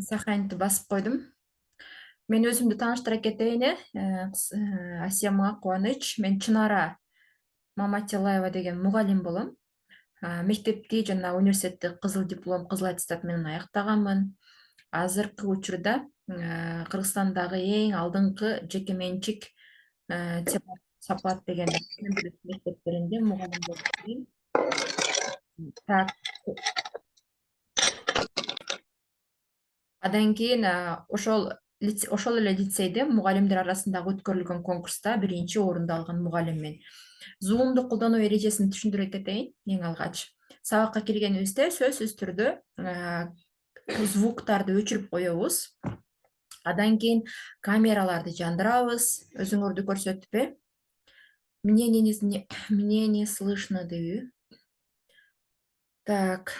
Саханты басып қойдым. Мен өзімді таныштыра кетейін. Асема Қуаныч. Мен Чынара Маматилаева деген мұғалім болам. Мектепте жана университетте қызыл диплом, қызыл аттестат менен аяктаганмын. Азыркы учурда Кыргызстандагы эң алдыңкы жекеменчик Сапат деген мектептеринде мұғалім болуп келем. Так, Адан кейін ошол эле лицейде мугалимдер арасындагы өткөрүлгөн конкурста биринчи орунду алган мугалиммин. Zoom'ду колдонуу эрежесин түшүндүрө кетейин эң алгач. Сабакка киргенибизде сөзсүз түрдө звуктарды өчүрүп коебуз. Адан кейін камераларды жандырабыз. Өзүңөрдү көрсөтпө. Мне не слышно дейби. Так.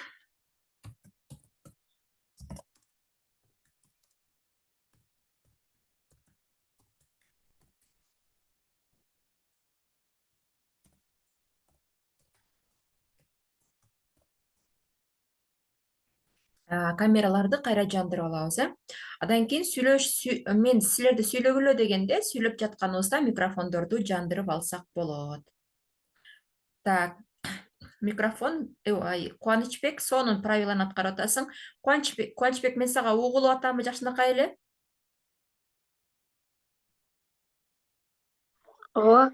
Камераларды кайра жандырып алабыз, Адан кейін мен силерди сүйлөгүлө дегенде сүйлөп жатканыбызда микрофондорду жандырып алсак болот. Так, микрофон, Кубанычбек, сонун правиланы аткарып атасың. Кубанычбек, мен сага угулуп атамбы жакшынакай эле? Ооба.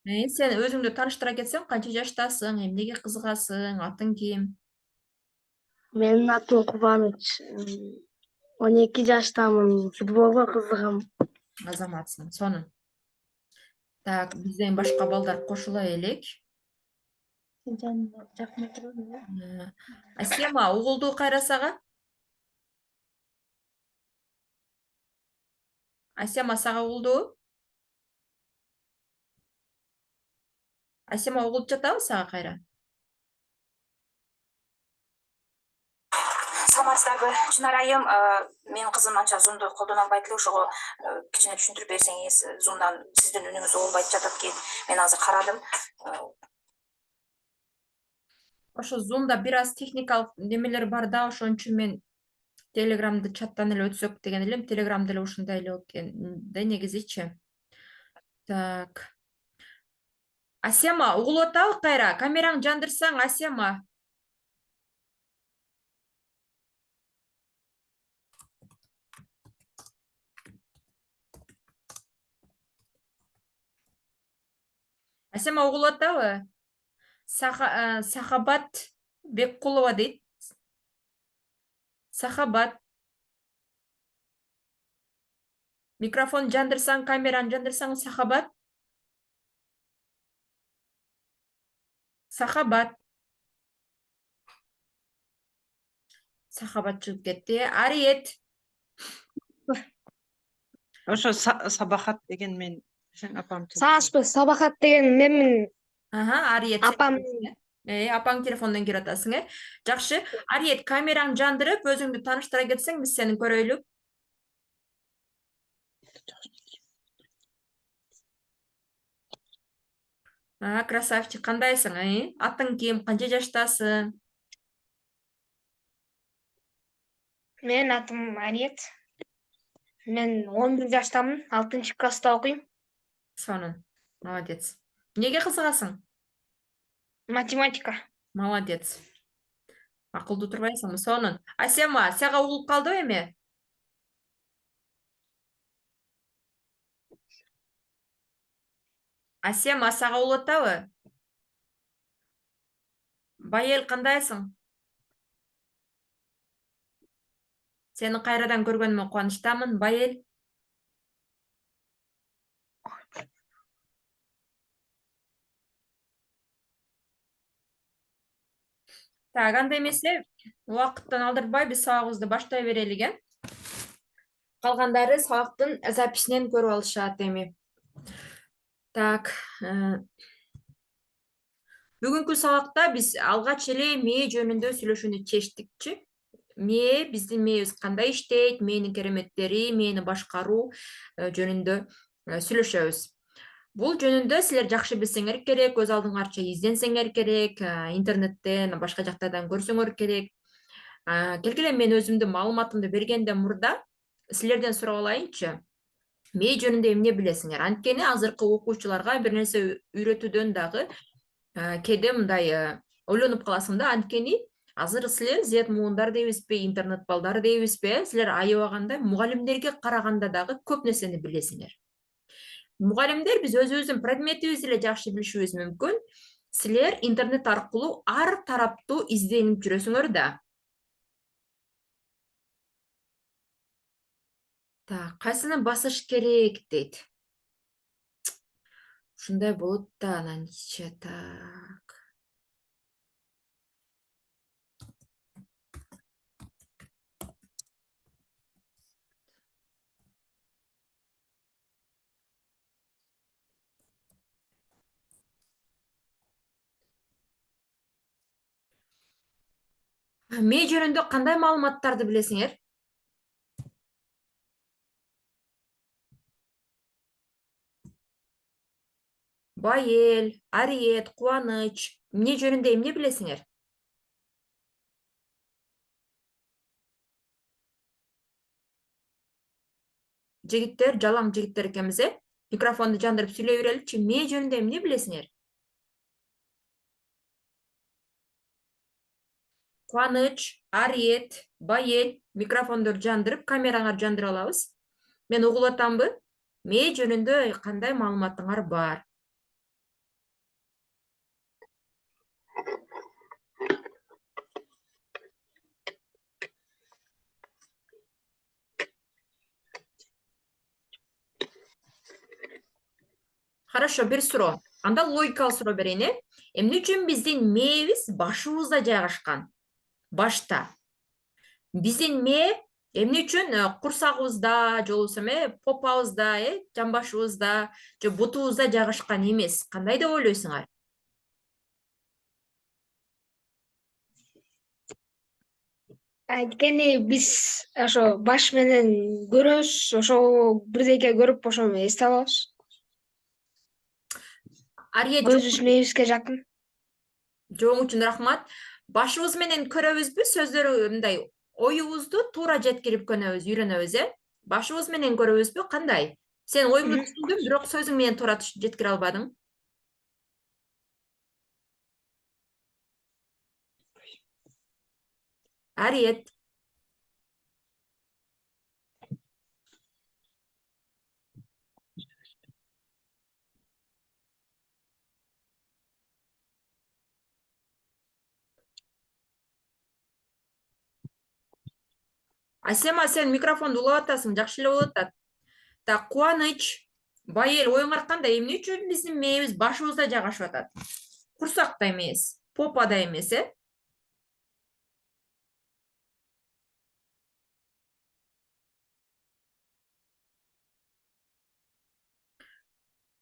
Сен өзүңдү тааныштыра кетсең, канча жаштасың, эмнеге кызыгасың, атың ким? Менин атым Кубаныч. 12 жаштамын. Футболго кызыгам. Азаматсың, сонун. Так, бизден башка балдар кошула элек. Асема, угулду кайра сага? Асема, сага угулду? Асема, угулуп жатабы сага кайра? Саламатсыздарбы, Чынара айым, менин кызым анча зумду колдоно албайт эле, ошого кичине түшүндүрүп берсеңиз, зумдан сиздин үнүңүз угулбайт жатат экен. Мен азыр карадым. Ошо зумда бир аз техникалык немелер бар да, ошон үчүн мен Телеграмды чаттан эле өтсөк деген элем. Телеграмда эле ушундай эле экен да негизичи. Так. Асема, угулуп атабы кайра? Камераңды жандырсаң, Асема. Асема, угулуп атабы? Сахабат Беккулова дейт. Сахабат. Микрофон жандырсаң, камераны жандырсаң, Сахабат. Сахабат. Сахабат чыгып кетти. Ариет. Ошо Сабахат деген мен апам. Саашпы, Сабахат деген менин Ариет. апам. Апаң телефондон кирип атасың, Жакшы. Ариет, камераңды жандырып, өзүңдү тааныштыра кетсең, биз сени көрөйлү. Красавчик, кандайсың, Атың ким, канча жаштасың? Менин атым Ариет. Мен 11 жаштамын, 6-класста окуйм. Сонун. Молодец. Эмнеге кызыгасың? Математика. Молодец. Акылдуу турбайсыңбы? Сонун. Асема, сага угулуп калдыбы эми? Асема, сага угулуп атабы? Байел, кандайсың? Сени кайрадан көргөнүмө кубанычтамын, Байел. Так, анда эмесе убакыттан алдырбай биз сабагыбызды баштай берелик, Калгандары сабактын записинен көрүп алышат эми. Так, бүгүнкү сабакта биз алгач эле мээ жөнүндө сүйлөшүүнү чечтикчи. Мээ, биздин мээбиз кандай иштейт, мээнин кереметтери, мээни башкаруу жөнүндө сүйлөшөбүз. Бул жөнүндө силер жакшы билсеңер керек, көз алдыңарча изденсеңер керек, интернеттен, башка жактардан көрсөңөр керек. Келгиле мен өзүмдүн маалыматымды бергенден мурда силерден сурап алайынчы. Мээ жөнүндө эмне билесиңер? Анткени азыркы окуучуларга бир нерсе үйрөтүүдөн дагы кээде мындай ойлонуп каласың да. Анткени азыр силер Z муундар дейбизби, интернет балдары дейбизби, силер аябаганда мугалимдерге караганда дагы көп нерсени билесиңер. Мугалимдер биз өзүбүздүн предметибизди эле жакшы билишибиз мүмкүн. Силер интернет аркылуу ар тараптуу изденип жүрөсүңөр да. Так, кайсыны басыш керек дейт. Ушундай болот да ананчы. Так. Мээ жөнүндө кандай маалыматтарды билесиңер? Байел, Ариет, Кубаныч. Эмне жөнүндө эмне билесиңер? Жигиттер, жалаң жигиттер экенбиз, Микрофонду жандырып сүйлөй береличи. Мээ жөнүндө эмне билесиңер? Кубаныч, Ариет, Байел, микрофондорду жандырып, камераңарды жандырып алабыз. Мен угулуп атамбы? Мээ жөнүндө кандай маалыматыңар бар? Хорошо, бир суроо. Анда логикалык суроо берейин, Эмне үчүн биздин мээбиз башыбызда жайгашкан? Башта. Биздин мээ эмне үчүн курсагыбызда, же болбосо попабызда, жамбашыбызда, же бутубузда жайгашкан эмес? Кандай деп ойлойсуңар? Анткени биз ошо баш менен көрөбүз, ошол бирдеке көрүп ошону эсте алабыз. Ариет, Көзүбүз мээбизге жакын. жооң үчүн рахмат. Башыбыз менен көрөбүзбү? Сөздөрү мындай оюбузду туура жеткирип үйрөнөбүз, Башыбыз менен көрөбүзбү? Кандай? Сен оюңду түшүндүм, бирок сөзүң менен туура жеткире албадың. Ариет. Асема, сен микрофонду улап атасың, жакшы эле болуп атат. Так, Кубаныч, Байел, оюңар кандай? Эмне үчүн биздин мээбиз башыбызда жайгашып атат? Курсакта эмес, попада эмес,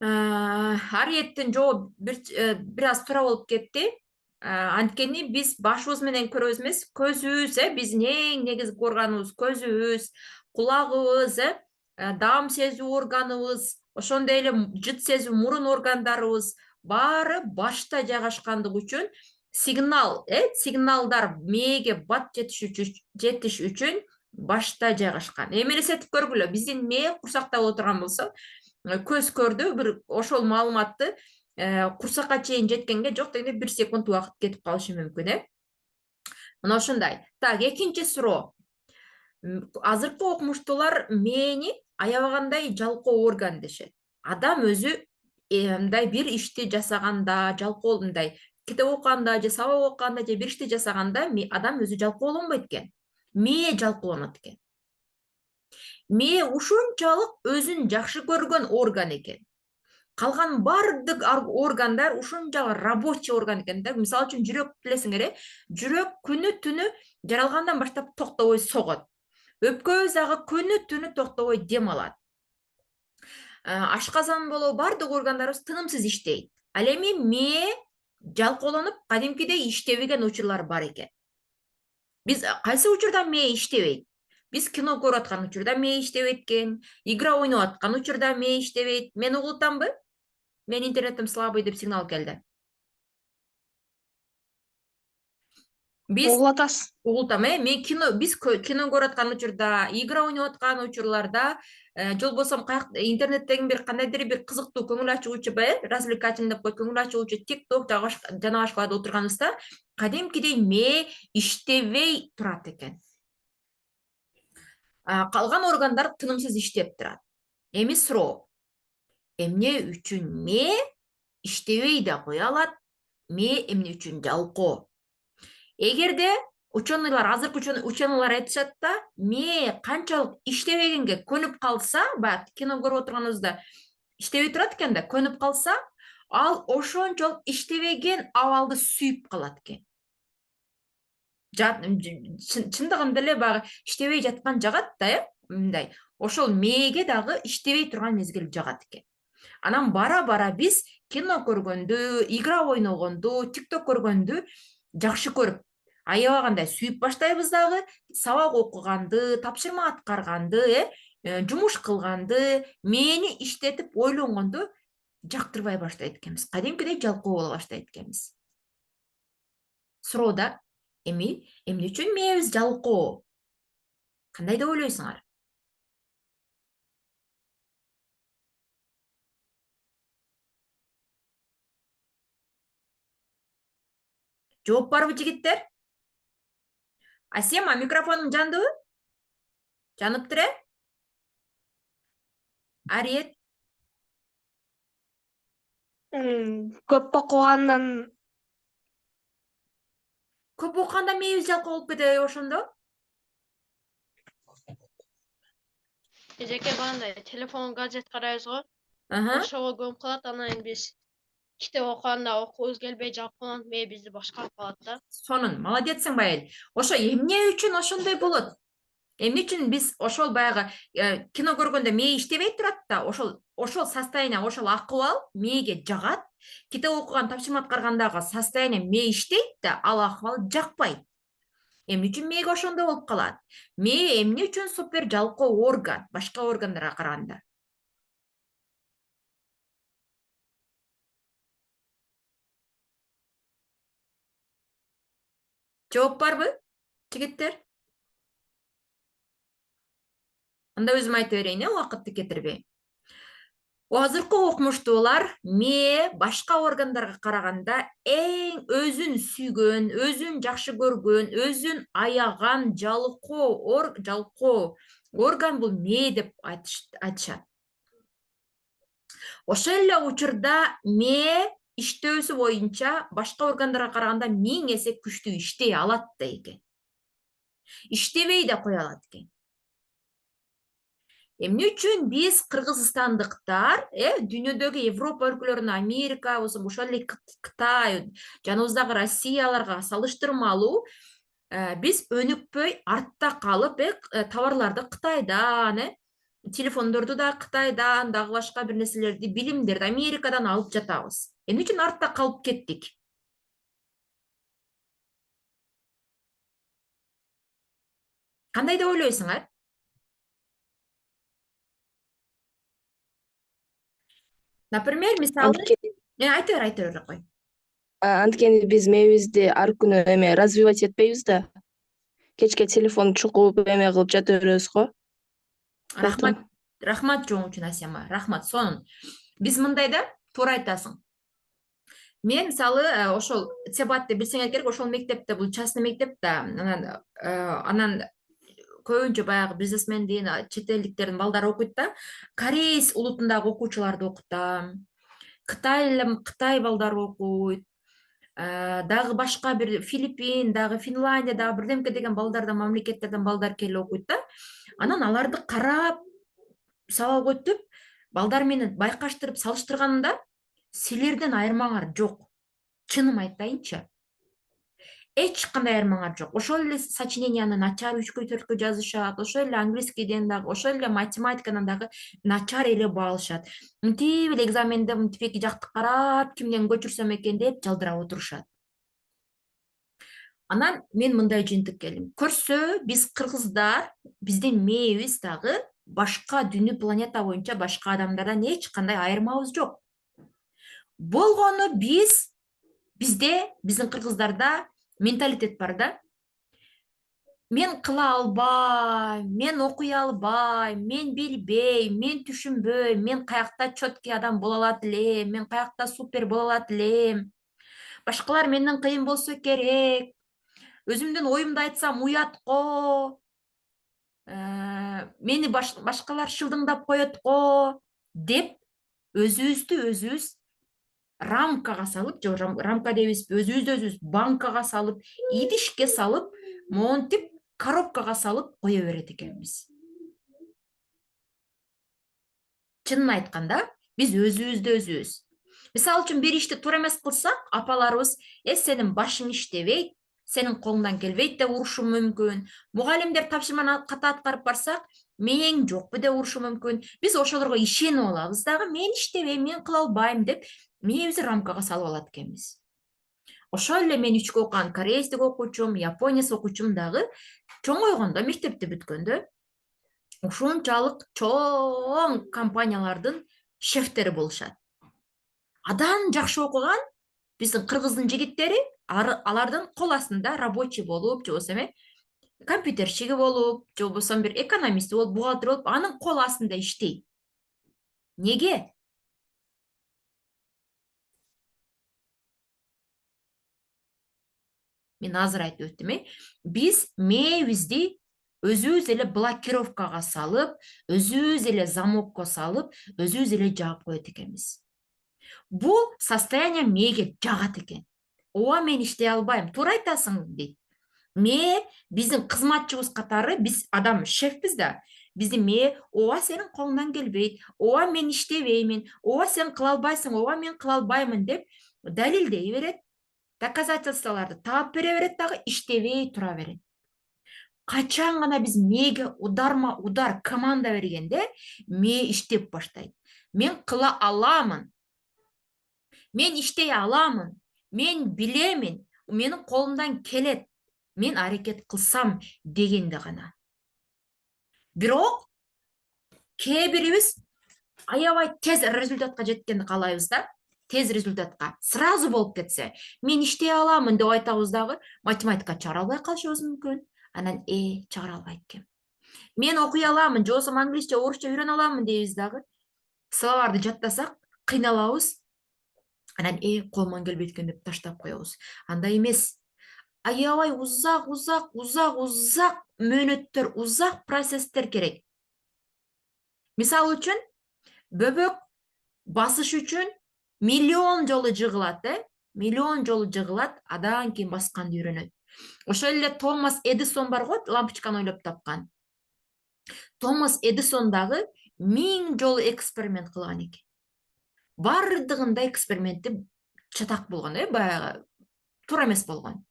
Ариеттин жообу бир аз туура болуп кетти. Анткени биз башыбыз менен көрөбүз эмес, көзүбүз, биздин эң негизги органыбыз көзүбүз, кулагыбыз, даам сезүү органыбыз, ошондой эле жыт сезүү мурун органдарыбыз баары башта жайгашкандыгы үчүн сигналдар мээге бат жетиш үчүн башта жайгашкан. Эми элестетип көргүлө, биздин мээ курсакта боло турган болсо, көз көрдү, бир ошол маалыматты курсакка чейин жеткенге жок дегенде 1 секунд убакыт кетип калышы мүмкүн, Мына ушундай. Так, экинчи суроо. Азыркы окумуштуулар мээни аябагандай жалкоо орган дешет. Адам өзү мындай бир ишти жасаганда, жалкоо мындай китеп окуганда же сабак окуганда же бир ишти жасаганда адам өзү жалкоолонбойт экен. Мээ жалкоолонот экен. Мээ ушунчалык өзүн жакшы көргөн орган экен. Калган бардык органдар ушунчалык рабочий орган экен да. Мисалы үчүн жүрөк билесиңер, жүрөк күнү түнү жаралгандан баштап токтобой согот. Өпкөбүз дагы күнү түнү токтобой дем алат. Ашказан болобу бардык органдарыбыз тынымсыз иштейт. Ал эми мээ жалкоолонуп, кадимкидей иштебеген учурлар бар экен. Биз кайсы учурда мээ иштебейт? Биз кино көрүп аткан учурда мээ иштебейт экен, игра ойноп аткан учурда мээ иштебейт. Мен угултамбы? Мен интернетим слабый деп сигнал келди. Биз угуп атасыз. угултам, мен биз кино көрүп аткан учурда, игра ойноп аткан учурларда, же болбосо интернеттеги бир кандайдыр бир кызыктуу көңүл ачуучу развлекательный деп коет, көңүл ачуучу TikTok жана башкаларды отурганыбызда кадимкидей мээ иштебей турат экен. Калган органдар тынымсыз иштеп турат. Эми суроо, эмне үчүн мээ иштебей да кое алат, мээ эмне үчүн жалкоо? Эгерде азыркы ученыйлар айтышат да, мээ канчалык иштебегенге көнүп калса, баягы кино көрүп отурганыбызда иштебей турат экен да, көнүп калса, ал ошончолук иштебеген абалды сүйүп калат экен. Чындыгында эле баягы иштебей жаткан жагат да, мындай. Ошол мээге дагы иштебей турган мезгил жагат экен. Анан бара биз кино көргөндү, игра ойногонду, TikTok көргөндү жакшы көрүп, аябагандай сүйүп баштайбыз дагы, сабак окуганды, тапшырма аткарганды, жумуш кылганды, мээни иштетип ойлонгонду жактырбай баштайт экенбиз. Кадимкидей жалкоо боло баштайт экенбиз. Суроо да, эмне үчүн мээбиз жалкоо? Кандай деп ойлойсуңар? Жооп барбы жигиттер? Асема, микрофонуң жандыбы? Жаныптыр, Ариет? Көп окугандан Көп окуганда мээбиз жалкоо болуп кетеби ошондо? Эжеке бандай телефон гаджет карайбыз го. Аха. Ошого көмүп калат, анан биз китеп окуганда окуубуз келбей жалкоонот, мээ бизди башкарып калат да. Сонун, молодецсиң Байыл. Ошо эмне үчүн ошондой болот? Эмне үчүн биз ошол баягы кино көргөндө мээ иштебей турат да, ошол состояние, ошол акыбал мээге жагат. Китеп окуган, тапшырма аткаргандагы состояние мээ иштейт да, ал акыбал жакпайт. Эмне үчүн мээге ошондой болуп калат? Мээ эмне үчүн супер жалкоо орган, башка органдарга караганда? Жооп барбы, жигиттер? Анда өзүм айтып берейин, убакытты кетирбей. Азыркы окумуштуулар мээ башка органдарга караганда эң өзүн сүйгөн, өзүн жакшы көргөн, өзүн аяган жалкоо орган бул мээ деп айтышат. Ошол эле учурда мээ иштөөсү боюнча башка органдарга караганда 1000 эсе күчтүү иштей алат да экен. Иштебей да кое алат экен. Эмне үчүн биз кыргызстандыктар, дүйнөдөгү Европа өлкөлөрүнө, Америка, ошол эле Кытай, жаныбыздагы Россияларга салыштырмалуу биз өнүкпөй артта калып, товарларды Кытайдан, телефондорду да Кытайдан, дагы башка бир нерселерди, билимдерди Америкадан алып жатабыз. Эмне үчүн артта калып кеттик? Кандай деп ойлойсуңар? Например, мисалы, айтып бер кой. Анткени биз мээбизди ар күнү развивать этпейбиз да. Кечке телефон чукуп кылып жата беребиз го. Рахмат жооң үчүн Асема, рахмат. Сонун. Биз мындай да, туура айтасың. Мен мисалы ошол Цебатты билсеңер керек, ошол мектепте, бул частный мектеп да, анан көбүнчө баягы бизнесмендин, чет элдиктердин балдары окуйт да. Кореец улутундагы окуучуларды окутам. Кытай балдары окуйт. Дагы башка бир Филиппин, дагы Финляндия, дагы бирдемке деген балдардан, мамлекеттерден балдар келип окуйт да. Анан аларды карап, сабак өтүп, балдар менен байкаштырып салыштырганда, силерден айырмаңар жок. Чыным айтайынчы. Эч кандай айырмаңар жок. Ошол эле сочиненияны начар 3-кө 4-кө жазышат, ошол эле английскийден дагы, ошол эле математикадан дагы начар эле баа алышат. Мынтип эле экзаменде мынтип эки жакты карап, кимден көчүрсөм экен деп жалдырап отурушат. Анан мен мындай жыйынтык келдим. Көрсө, биз кыргыздар, биздин мээбиз дагы башка дүнү планета боюнча башка адамдардан эч кандай айырмабыз жок. Болгону биздин кыргыздарда менталитет бар да. Мен кыла албайм, мен окуй албайм, мен билбейм, мен түшүнбөйм, мен каякта четкий адам боло алат элем, мен каякта супер боло алат элем. Башкалар менден кыйын болсо керек. Өзүмдүн оюмду айтсам уят го. Мени башкалар шылдыңдап коет го деп өзүбүз рамкага салып, же рамка дейбизби, өзүбүздү банкага салып, идишке салып, монтип коробкага салып кое берет экенбиз. Чынын айтканда, биз өзүбүз. Мисалы үчүн бир ишти туура эмес кылсак, апаларыбыз, сенин башың иштебейт, сенин колуңдан келбейт деп урушу мүмкүн. Мугалимдер тапшырманы ката аткарып барсак, мээң жокпу деп урушу мүмкүн. Биз ошолорго ишенип алабыз дагы, мен иштебейм, мен кыла албайм деп мээбизди рамкага салып алат экенбиз. Ошол эле мен үчкө окуган корейстик окуучум, японец окуучум дагы чоңойгондо, мектепти бүткөндө ушунчалык чоң компаниялардын шефтери болушат. Адан жакшы окуган биздин кыргыздын жигиттери алардын кол астында рабочий болуп, же болбосо компьютерчиги болуп, же болбосо бир экономист болуп, бухгалтер болуп, анын кол астында иштейт. Неге? Мен азыр айтып өттүм, биз мээбизди өзүбүз эле блокировкага салып, өзүбүз эле замокко салып, өзүбүз эле жаап коет экенбиз. Бул состояние мээге жагат экен. Ооба, мен иштей албайм. Туура айтасың дейт. Мээ биздин кызматчыбыз катары, биз адам шефпиз да. Биздин мээ, ооба, сенин колуңдан келбейт. Ооба, мен иштебеймин. Ооба, сен кыла албайсың. Ооба, мен кыла албаймын деп далилдей берет. Доказательстволорду таап бере берет дагы, иштебей тура берет. Качан гана биз мээге ударма удар команда бергенде, мээ иштеп баштайт. Мен кыла аламын. Мен иштей аламын. Мен билемин. Менин колумдан келет. Мен аракет кылсам дегенде гана. Бирок кээ бирибиз аябай тез результатка жеткенди каалайбыз да. Тез результатка сразу болуп кетсе, мен иштей аламын деп айтабыз дагы, математика чыгара албай калышыбыз мүмкүн. Анан чыгара албайт экен. Мен окуй аламын, же болбосо англисче, орусча үйрөнө аламын дейбиз дагы. Словарды жаттасак, кыйналабыз. Анан колуман келбейт экен деп таштап коебуз. Андай эмес. Аябай узак мөөнөттөр, узак процесстер керек. Мисалы үчүн, бөбөк басыш үчүн миллион жолу жыгылат, миллион жолу жыгылат, адан кийин басканды үйрөнөт. Ошол эле Томас Эдисон бар го, лампочканы ойлоп тапкан. Томас Эдисон дагы 1000 жолу эксперимент кылган экен. Бардыгында эксперименти чатак болгон, баягы туура эмес болгон.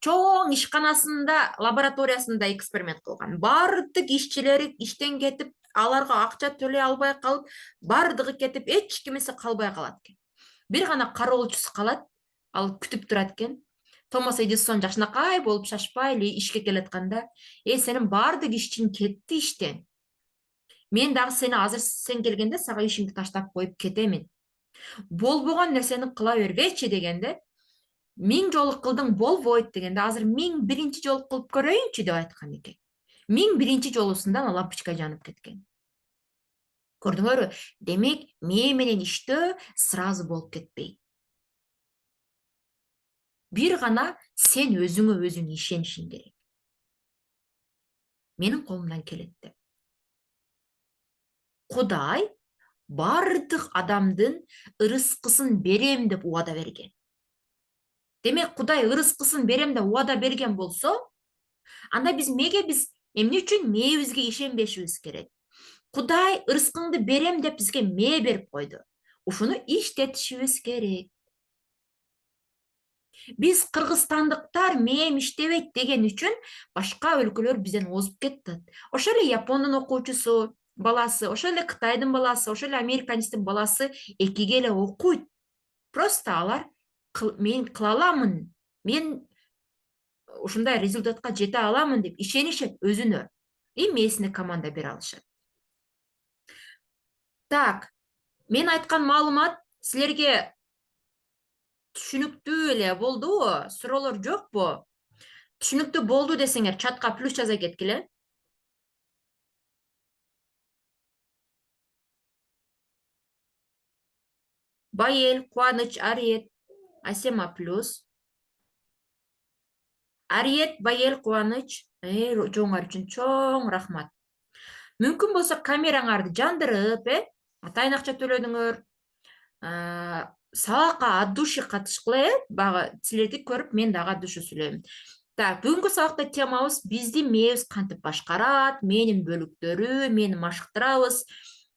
Чоң ишканасында, лабораториясында эксперимент кылган. Бардык ишчилери иштен кетип, аларга акча төлөй албай калып, бардыгы кетип, эч кимеси калбай калат экен. Бир гана кароолчусу калат, ал күтүп турат экен. Томас Эдисон жакшынакай болуп шашпай эле ишке келатканда, сенин бардык ишчиң кетти иштен. Мен дагы сени азыр сен келгенде сага ишиңди таштап коюп кетемин. Болбогон нерсени кыла бергейчи дегенде, 1000 жолу кылдың болбойт дегенде, азыр 1001 жолу кылып көрөйүнчү деп айткан экен. 1001 жолусунда лампочка жанып кеткен. Көрдүңөрбү? Демек, мээ менен иштөө сразу болуп кетпейт. Бир гана сен өзүңө өзүң ишенишиң керек. Менин колумдан келет деп. Кудай бардык адамдын ырыскысын берем деп убада берген. Демек, Кудай ырыскысын берем деп убада берген болсо, анда биз эмне үчүн мээбизге ишенбешибиз керек? Кудай ырыскыңды берем деп бизге мээ берип койду. Ушуну иштетишибиз керек. Биз кыргызстандыктар мээм иштебейт деген үчүн башка өлкөлөр бизден озуп кетти. Ошол эле Япондун окуучусу баласы, ошол эле Кытайдын баласы, ошол эле американисттин баласы экиге эле окуйт. Просто алар мен кыла аламын, мен ушундай результатка жете аламын деп ишенишет өзүнө. Мээсине команда бере алышат. Так, мен айткан маалымат силерге Түшүнүктүү эле болдубу? Суроолор жокпу? Түшүнүктүү болду десеңер чатка плюс жаза кеткиле. Байел, Кубаныч, Ариет, Асема плюс. Ариет, Байел, Кубаныч. Жооңар үчүн чоң рахмат. Мүмкүн болсо камераңарды жандырып, атайын акча төлөдүңөр. Сабакка от души катышкыла, бага силерди көрүп мен дагы от души сүйлөйм. Так, бүгүнкү сабакта темабыз бизди мээбиз кантип башкарат, менин бөлүктөрү, мени машыктырабыз.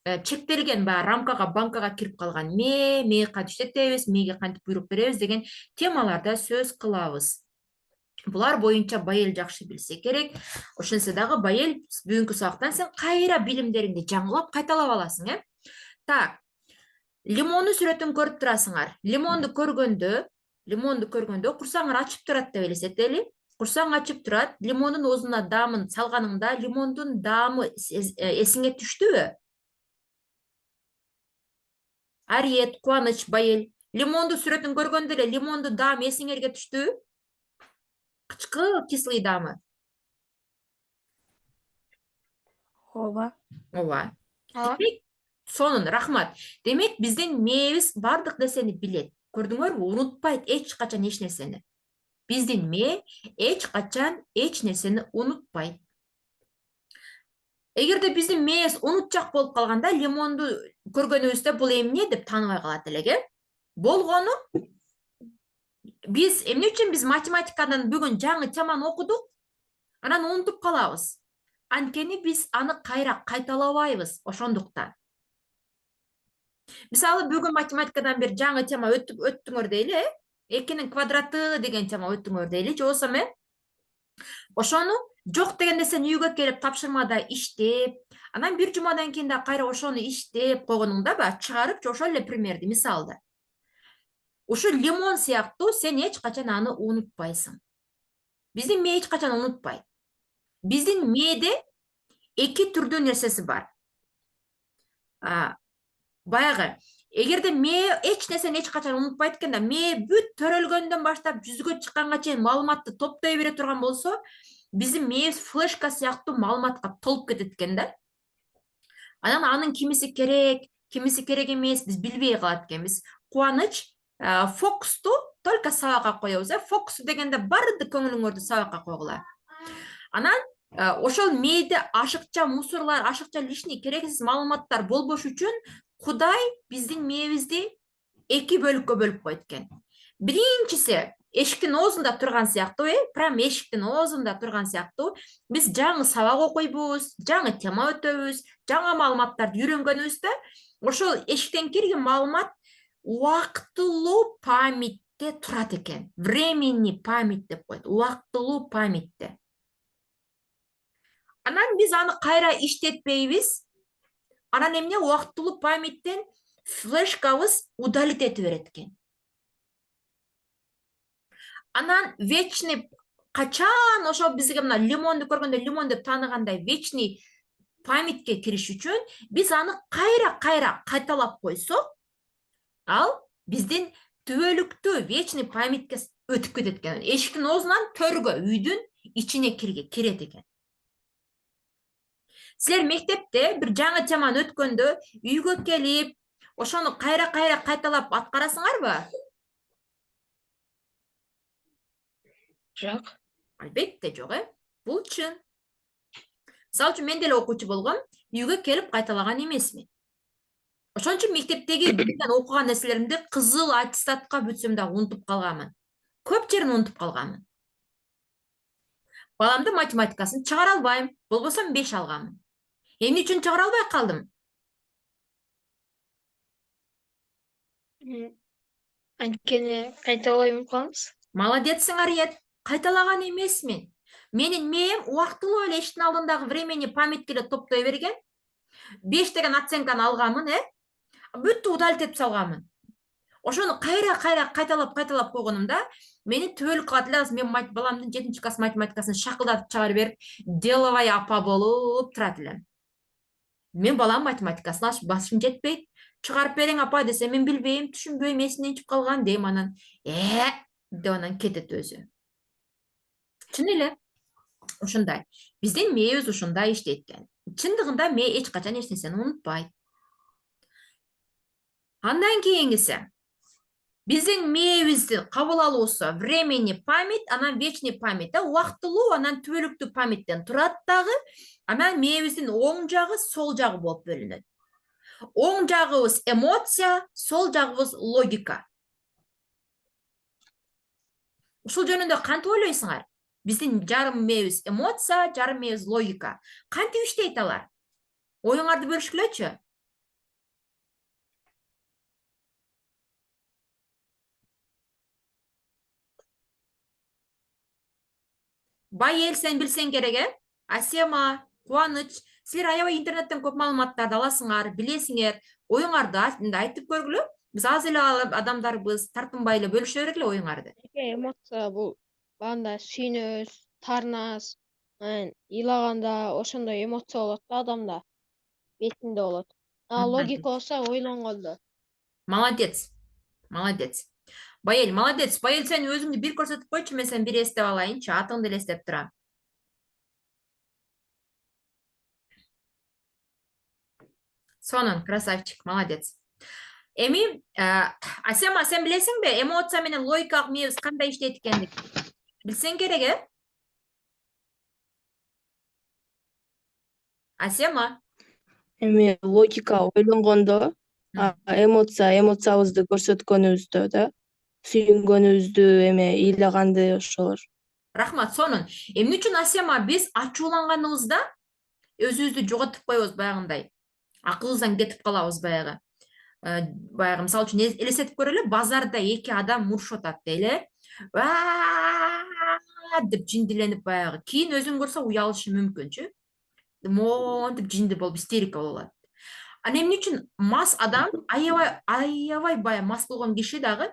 Чектелген баягы рамкага, банкага кирип калган мээ кантип иштетебиз, мээге кантип буйрук беребиз деген темаларда сөз кылабыз. Булар боюнча Байел жакшы билсе керек. Ошентсе дагы Байел бүгүнкү сабактан сен кайра билимдериңди жаңылап кайталап аласың, Так, лимондун сүрөтүн көрүп турасыңар. Лимонду көргөндө курсаңар ачып турат деп элестетели. Курсаң ачып турат, лимондун оозуна даамын салганыңда лимондун даамы эсиңе түштүбү? Ариет, Кубаныч, Байел. Лимондун сүрөтүн көргөндө эле лимондун даамы эсиңерге түштүбү? Кычкыл кислый даамы. Ооба. Ооба. Ооба. Демек, сонун рахмат. Демек, биздин мээбиз бардык нерсени билет. Көрдүңөрбү? Унутпайт эч качан эч нерсени. Биздин мээ эч качан эч нерсени унутпайт. Эгерде биздин мээбиз унутчак болуп калганда, лимонду көргөнүбүздө бул эмне деп тааныбай калат элек, Болгону биз эмне үчүн биз математикадан бүгүн жаңы теманы окудук? Анан унутуп калабыз. Анткени биз аны кайра кайталабайбыз, ошондуктан. Мисалы, бүгүн математикадан бир жаңы тема өттүңөр дейли, 2-нин квадраты деген тема өттүңөр дейли, же болбосо ошону жок деген нерсени үйгө келип тапшырмада иштеп, анан бир жумадан кийин да кайра ошону иштеп койгонуңда баягы чыгарып, же ошол эле примерди мисалда. Ушу лимон сыяктуу сен эч качан аны унутпайсың. Биздин мээ эч качан унутпайт. Биздин мээде 2 түрдүү нерсеси бар. Баягы, эгерде мээ эч нерсени эч качан унутпайт экен да, мээ бүт төрөлгөндөн баштап жүзгө чыкканга чейин маалыматты топтой бере турган болсо, биздин мээбиз флешка сыяктуу маалыматка толуп кетет экен да. Анан анын кимиси керек эмес, биз билбей калат экенбиз. Кубаныч, фокусту только сабакка коебуз, фокус дегенде баардык көңүлүңөрдү сабакка койгула. Анан ошол мээде ашыкча мусорлар, ашыкча лишний керексиз маалыматтар болбош үчүн Кудай биздин мээбизди 2 бөлүккө бөлүп койт экен. Биринчиси эшиктин оозунда турган сыяктуу, прям эшиктин оозунда турган сыяктуу биз жаңы сабак окуйбуз, жаңы тема өтөбүз, жаңа маалыматтарды үйрөнгөнүбүздө ошол эшиктен кирген маалымат убактылуу памятте турат экен. Временный память деп коет, убактылуу памятте. Анан биз аны кайра иштетпейбиз. Анан эмне, убактылуу памяттен флешкабыз удалить ете берет экен. Анан вечный качан ошо бизге мына лимонду көргөндө лимон деп тааныгандай вечный памятке кириш үчүн биз аны кайра кайталап койсок, ал биздин түбөлүктүү вечный памятке өтүп кетет экен. Эшиктин оозунан төргө, үйдүн ичине кирет экен. Силер мектепте бир жаңы теманы өткөндө үйгө келип, ошону кайра кайталап аткарасыңарбы? Жок. Албетте жок, Бул чын. Мисалы үчүн мен деле окуучу болгом, үйгө келип кайталаган эмесмин. Ошон үчүн мектептеги билген окуган нерселеримди кызыл аттестатка бүтсөм да унутуп калганмын. Көп жерин унутуп калганмын. Баламды математикасын чыгара албайм, болбосо 5 алганмын. Эмне үчүн чыгара албай калдым? Анткени кайталабай унутуп калдыңыз. Молодецсиң, Ариет. Кайталаган эмесмин. Менин мээм убактылуу эле эшиктин алдындагы времени памятке эле топтой берген. 5 деген оценканы алганмын, бүттү удалить этип салганмын. Ошону кайра кайталап койгонумда мени түбөлүк кылат эле. Мен баламдын 7-класс математикасын шакылдатып чыгарып берип, деловая апа болуп турат элем. Мен балам математикасын башым жетпейт. чыгарып бериң апа десе, мен билбейм, түшүнбөйм, эсимден чыгып калган дейм, анан деп анан кетет өзү. Чын эле ушундай. Биздин мээбиз ушундай иштейт экен. Чындыгында мээ эч качан эч нерсени унутпайт. Андан кийингиси, биздин мээбизди кабыл алуусу времени память, анан вечный память, убактылуу, анан түбөлүктүү памяттен турат дагы. Анан мээбиздин оң жагы, сол жагы болуп бөлүнөт. Оң жагыбыз эмоция, сол жагыбыз логика. Ушул жөнүндө кантип ойлойсуңар? Биздин жарым мээбиз эмоция, жарым мээбиз логика. Кантип иштейт алар? Оюңарды бөлүшкүлөчү. Байел, сен билсең керек, Асема, Кубаныч, силер аябай интернеттен көп маалыматтарды аласыңар, билесиңер. Оюңарды айтып көргүлө. Биз аз эле адамдарбыз, тартынбай эле бөлүшө бергиле оюңарды. Эмоция бул баанда сүйүнөбүз, таарынабыз, ыйлаганда ошондой эмоция болот да адамда, бетинде болот. Логика болсо ойлонгондо. Молодец. Молодец. Байел, молодец. Байел, сен өзүңдү бир көрсөтүп койчу, мен сен бир эстеп алайынчы, атыңды эле эстеп турам. Сонун, красавчик, молодец. Эми, Асема, сен билесиңби, эмоция менен логикалык мээбиз кандай иштейт экендигин? Билсең керек, Асема? Эми логика ойлонгондо, эмоциябызды көрсөткөнүбүздө да, сүйүнгөнүбүздү, ыйлаганды ошолор. Рахмат, сонун. Эмне үчүн Асема биз ачууланганыбызда өзүбүздү жоготуп коебуз баягындай. Акылыбыздан кетип калабыз баягы. Баягы мисалы үчүн элестетип көрөлү, базарда эки адам мурушуп атат дейли. Деп жиндиленип баягы. Кийин өзүң көрсө уялышы мүмкүнчү. Монтип жинди болуп истерика болуп алат. Анан эмне үчүн мас адам, аябай бая мас болгон киши дагы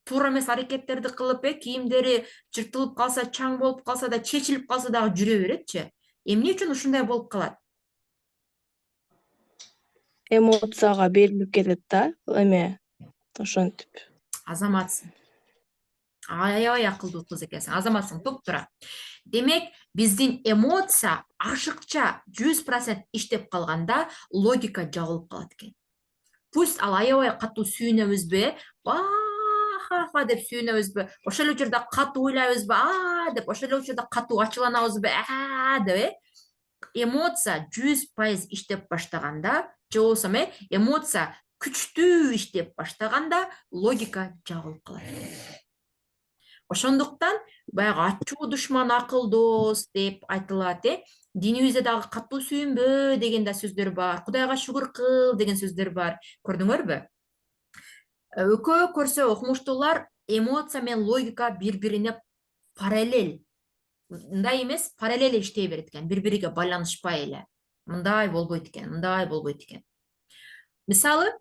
туура эмес аракеттерди кылып, кийимдери жыртылып калса, чаң болуп калса да, чечилип калса дагы жүрө беретчи. Эмне үчүн ушундай болуп калат? Эмоцияга берилип кетет да, ошентип. Азаматсың. Аябай акылдуу кыз экенсиң. Азаматсың, туп-туура. Демек, биздин эмоция ашыкча 100% иштеп калганда логика жабылып калат экен. Пусть ал аябай катуу сүйүнөбүзбү, ха деп сүйүнөбүзбү, ошол эле учурда катуу ойлойбузбу, деп, ошол эле учурда катуу ачууланабызбы, деп, эмоция 100% иштеп баштаганда, же болбосо эмоция күчтүү иштеп баштаганда логика жабылып калат. Ошондуктан баягы ачуу душман акылдоос деп айтылат, Динибизде дагы катуу сүйүнбө деген да сөздөр бар, Кудайга шүгүр кыл деген сөздөр бар. Көрдүңөрбү? Экөө көрсө окумуштуулар эмоция менен логика бири-бирине параллель. Мындай эмес, параллель иштей берет экен, бири-бириге байланышпай эле. Мындай болбойт экен. Мисалы,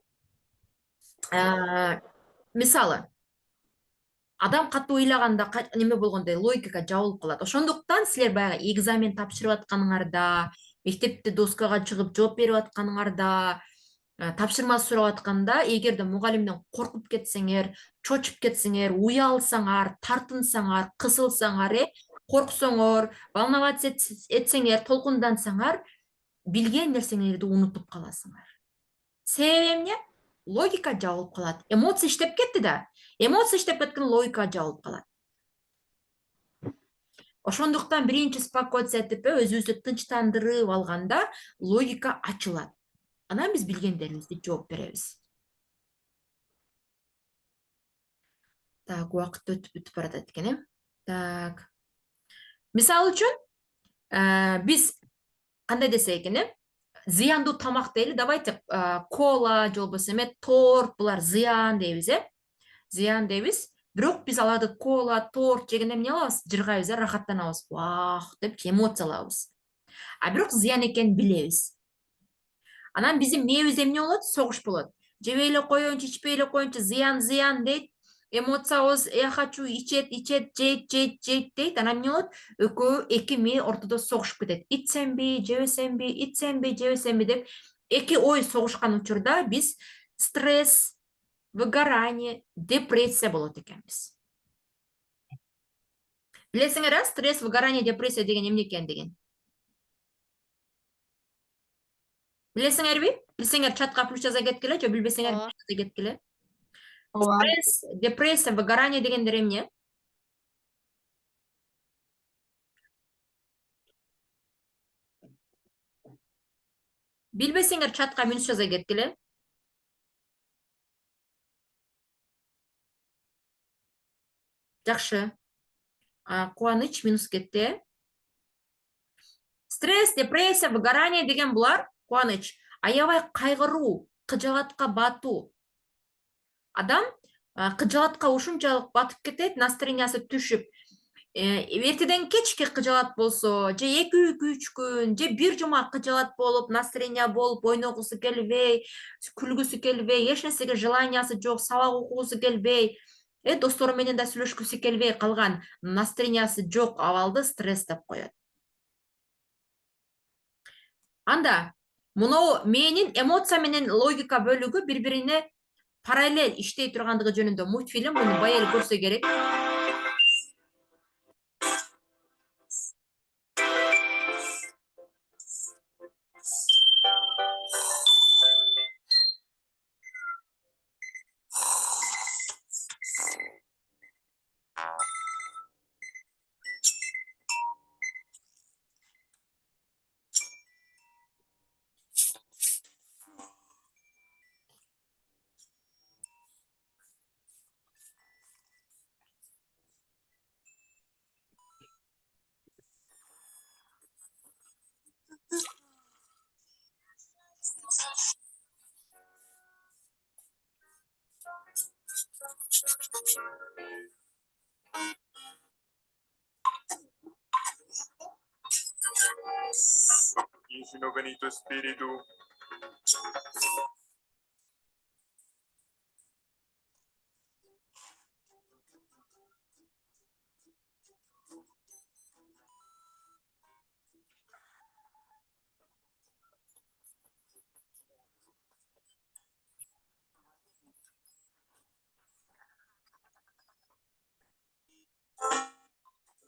адам катуу ыйлаганда неме болгондой логика жабылып калат. Ошондуктан силер баягы экзамен тапшырып атканыңарда, мектепте доскага чыгып жооп берип атканыңарда, тапшырма сурап атканда, эгерде мугалимден коркуп кетсеңер, чочуп кетсеңер, уялсаңар, тартынсаңар, кысылсаңар, корксоңор, волноваться этсеңер, толкундансаңар, билген нерсеңерди унутуп каласыңар. Себеби эмне? Логика жабылып калат. Эмоция иштеп кетти да. Эмоция иштеп кеткен, логика жабылып калат. Ошондуктан биринчи спокойствие этип, өзүбүздү тынчтандырып алганда логика ачылат. Анан биз билгендерибизди жооп беребиз. Так, убакыт өтүп баратат экен, Так. Мисалы үчүн, биз кандай десек экен, зыяндуу тамак дейли, давайте кола, же болбосо торт, булар зыян дейбиз, Зыян дейбиз. Бирок биз аларды кола, торт жегенде эмне кылабыз? Жыргайбыз, рахаттанабыз. Вах деп эмоция алабыз. Бирок зыян экенин билебиз. Анан биздин мээбизде эмне болот? Согуш болот. Жебей эле коеюнчу, ичпей эле коеюнчу, зыян дейт. Эмоциябыз я хочу, ичет, жейт дейт. Анан эмне болот? Экөө эки мээ ортодо согушуп кетет. Итсемби, жебесемби, итсемби, жебесемби деп эки ой согушкан учурда биз стресс, выгорание, депрессия болот экенбиз. Билесиңер, стресс, выгорание, депрессия деген эмне экен деген? Билесиңерби? Билсеңер чатка плюс жаза кеткиле, же билбесеңер Ооба. жаза кеткиле. Ооба. Стресс, депрессия, выгорание дегендер эмне? Билбесеңер чатка минус жаза кеткиле. Жакшы. Кубаныч минус кетти. Стресс, депрессия, выгорание деген булар, Кубаныч, аябай кайгыруу, кыжаатка батуу. Адам кыжаатка ушунчалык батып кетет, настроениясы түшүп, эртеден кечке кыжаат болсо, же 2-3 күн, же бир жума кыжаат болуп, настроение болуп, ойногусу келбей, күлгүсү келбей, эч нерсеге желаниясы жок, сабак окугусу келбей, достору менен да сүйлөшкүсү келбей калган, настроениясы жок абалды стресс деп коет. Анда муну менин эмоция менен логика бөлүгү бири-бирине параллель иштей тургандыгы жөнүндө мультфильм, муну бая эле көрсө керек. Infino benito spiritu.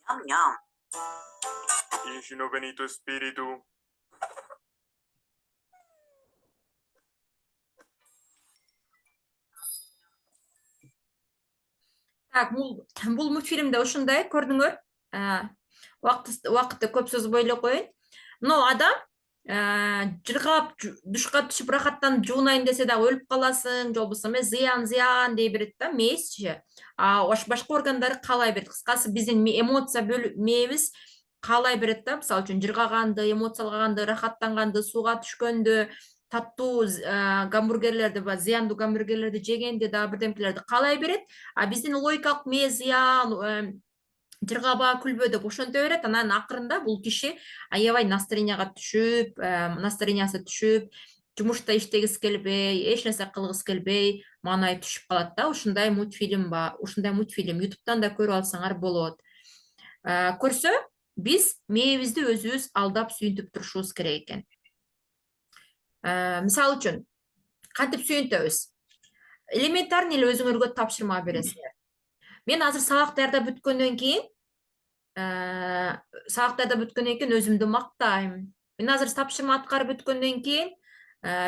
Yum yum. Infino benito spiritu. Так, бул мультфильмде ушундай көрдүңөр. Убакытты көп созбой эле коеюн. Но адам жыргап, душка түшүп рахаттанып жуунайын десе дагы өлүп каласың, же болбосо зыян дей берет да, мээсчи. Башка органдары каалай берет. Кыскасы биздин эмоция мээбиз каалай берет да, мисалы үчүн жыргаганды, эмоциялаганды, рахаттанганды, сууга түшкөндү, таттуу гамбургерлерди, зыяндуу гамбургерлерди жегенди, дагы бирдемкелерди каалай берет. Биздин логикалык мээ зыян, жыргаба, күлбө деп ошонто берет. Анан акырында бул киши аябай настроенияга түшүп, настроениясы түшүп, жумушта иштегиси келбей, эч нерсе кылгысы келбей, маанай түшүп калат да. Ушундай мультфильм бар. Ушундай мультфильм YouTube'дан да көрүп алсаңар болот. Көрсө, биз мээбизди өзүбүз алдап сүйүнтүп турушубуз керек экен. Мисалы үчүн, кантип сүйүнтөбүз? Элементарный эле өзүңөргө тапшырма бересиңер. Мен азыр сабак даярдап бүткөндөн кийин, өзүмдү мактайм. Мен азыр тапшырма аткарып бүткөндөн кийин,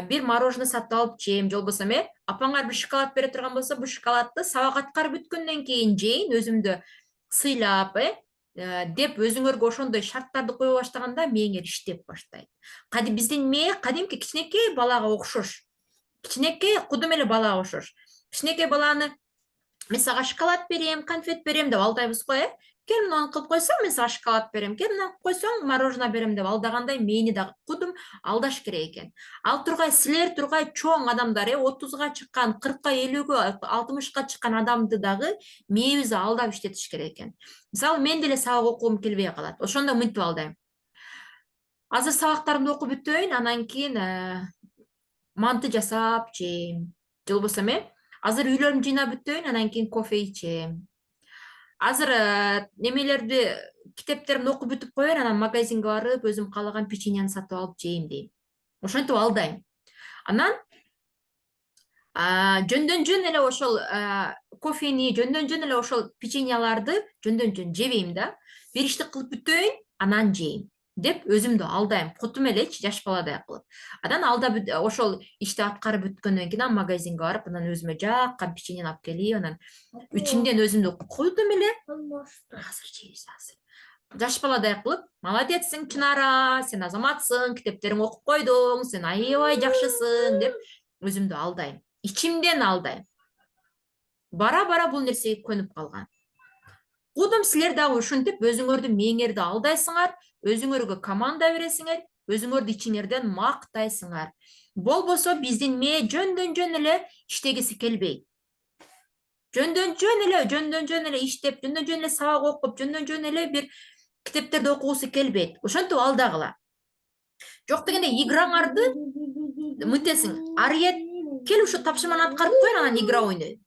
бир мороженое сатып алып жейм, же болбосо апаңар бир шоколад бере турган болсо, бул шоколадты сабак аткарып бүткөндөн кийин жейин, өзүмдү сыйлап, деп өзүңөргө ошондой шарттарды кое баштаганда мээңер иштеп баштайт. Биздин мээ кадимки кичинекей балага окшош. Кичинекей кудум эле балага окшош. Кичинекей баланы мен сага шоколад берем, конфет берем деп алдайбыз го, Кел мынаны кылып койсоң, мен сага шоколад берем. Кел мынаны кылып койсоң, мороженое берем деп алдагандай мээни дагы кудум алдаш керек экен. Ал тургай силер тургай чоң адамдар, 30га чыккан, 40га, 50ге, 60га чыккан адамды дагы мээбизди алдап иштетиш керек экен. Мисалы, мен деле сабак окугум келбей калат. Ошондо мынтип алдайм. Азыр сабактарымды окуп бүтөйүн, анан кийин манты жасап жейм. Же болбосо азыр үйлөрүмдү жыйнап бүтөйүн, анан кийин кофе ичем. Азыр немелерди, китептеримди окуп бүтүп коеюн, анан магазинге барып, өзүм каалаган печеньени сатып алып жейм дейм. Ошентип алдайм. Анан Жөндөн жөн эле ошол кофени, жөндөн жөн эле ошол печеньяларды жөндөн жөн жебейм да. Бир ишти кылып бүтөйүн, анан жейм деп өзүмдү алдайм, кутум элечи, жаш баладай кылып. Анан ошол ишти аткарып бүткөндөн кийин магазинге барып, анан өзүмө жаккан печеньени алып келип, анан ичимден өзүмдү койдум эле. Азыр жейбиз, азыр. Жаш баладай кылып, молодецсиң Чынара, сен азаматсың, китептериңди окуп койдуң, сен аябай жакшысың деп өзүмдү алдайм. Ичимден алдайм. Бара-бара бул нерсеге көнүп калган. Кудум силер дагы ушинтип өзүңөрдү мээңерди алдайсыңар, өзүңөргө команда бересиңер, өзүңөрдү ичиңерден мактайсыңар. Болбосо биздин мээ жөндөн жөн эле иштегиси келбейт. Жөндөн жөн эле иштеп, жөндөн жөн эле сабак окуп, жөндөн жөн эле бир китептерди окугусу келбейт. Ошентип алдагыла. Жок дегенде играңарды мынтесиң, арыет кел ушу тапшырманы аткарып коеюн, анан игра ойнойм.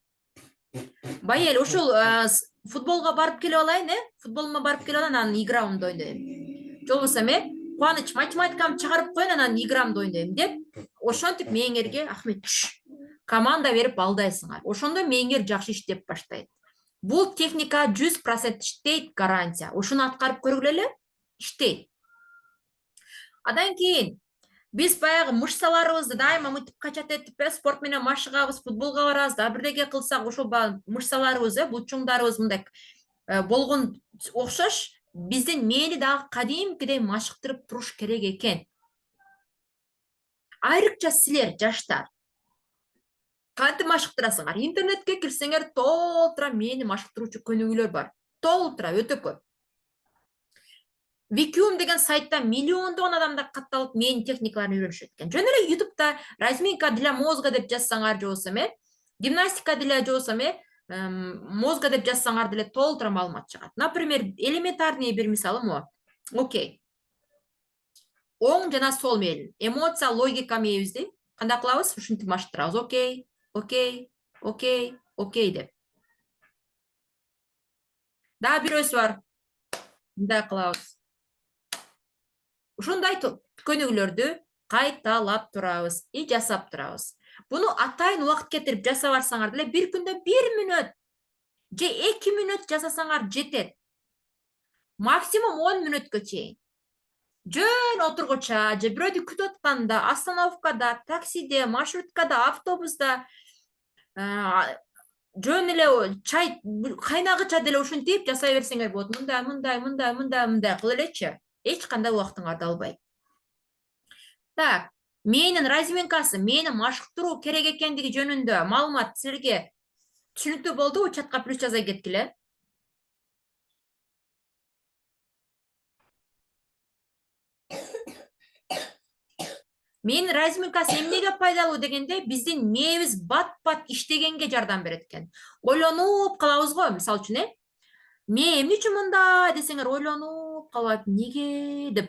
Бая эле ушул футболго барып келип алайын, футболума барып келип алайын, анан играмды ойнойм. Жолбосо Кубаныч математикамды чыгарып коеюн, анан играмды ойнойм деп, ошентип мээңерге Ахмет команда берип алдайсыңар. Ошондо мээңер жакшы иштеп баштайт. Бул техника 100% иштейт, гарантия. Ушуну аткарып көргүлө эле, иштейт. Адан кийин биз баягы мышцаларыбызды дайыма мынтип качат этип, спорт менен машыгабыз, футболго барабыз, да бирдеге кылсак, ошол мышцаларыбыз, бутчуңдарыбыз мындай болгон окшош, биздин мээни дагы кадимкидей машыктырып туруш керек экен. Айрыкча силер, жаштар, кантип машыктырасыңар? Интернетке кирсеңер, толтура мээни машыктыруучу көнүгүүлөр бар. Толтура, өтө көп. Викиум деген сайтта миллиондогон адамдар катталып мээни техникаларын үйрөнүшөт экен. Жөн эле ютубта разминка для мозга деп жазсаңар, же болбосо гимнастика для, же болбосо мозга деп жазсаңар деле толтура маалымат чыгат. Например, элементарный бир мисалы Окей. Оң жана сол мээлин. Эмоция, логика мээбизди кандай кылабыз? Ушинтип машыктырабыз. Окей деп. Дагы бирөөсү бар. Мындай кылабыз. Ушундай көнүгүүлөрдү кайталап турабыз, жасап турабыз. Буну атайын убакыт кетирип жасап барсаңар деле, бир күндө 1 мүнөт же 2 мүнөт жасасаңар жетет. Максимум 10 мүнөткө чейин. Жөн отургуча, же бирөөдү күтүп атканда, остановкада, таксиде, маршруткада, автобуста, жөн эле чай, кайнагыча деле ушинтип жасай берсеңер болот. Мындай кыл элечи. Эч кандай убактыңарды албайт. Так, мээнин разминкасы, мээни машыктыруу керек экендиги жөнүндө маалымат силерге түшүнүктүү болдубу? Чатка плюс жаза кеткиле. Мээнин разминкасы эмнеге пайдалуу дегенде, биздин мээбиз бат-бат иштегенге жардам берет экен. Ойлонуп калабыз го, мисалы үчүн, мээ эмне үчүн мындай десеңер, ойлонуп калып, неге деп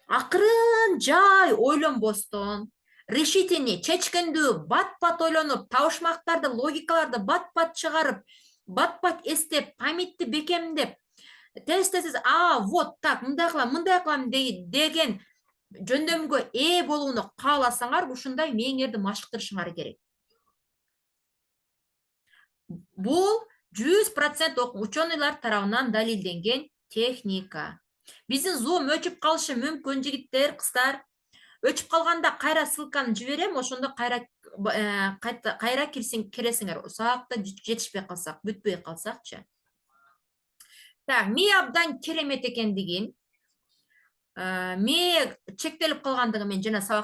акырын жай ойлонбостон, решительный, чечкиндүү, бат-бат ойлонуп, табышмактарды, логикаларды бат-бат чыгарып, бат-бат эстеп, памятти бекемдеп, тез, вот так, мындай кылам деген жөндөмгө ээ болууну кааласаңар, ушундай мээңерди машыктырышыңар керек. Бул 100% ученыйлар тарабынан далилденген техника. Биздин Zoom өчүп калышы мүмкүн, жигиттер, кыздар. Өчүп калганда кайра ссылканы жиберем, ошондо кайра киресиңер. Усакта жетишпей калсак, бүтпөй калсакчы. Так, мээ абдан керемет экендигин, мээ чектелип калгандыгын мен жана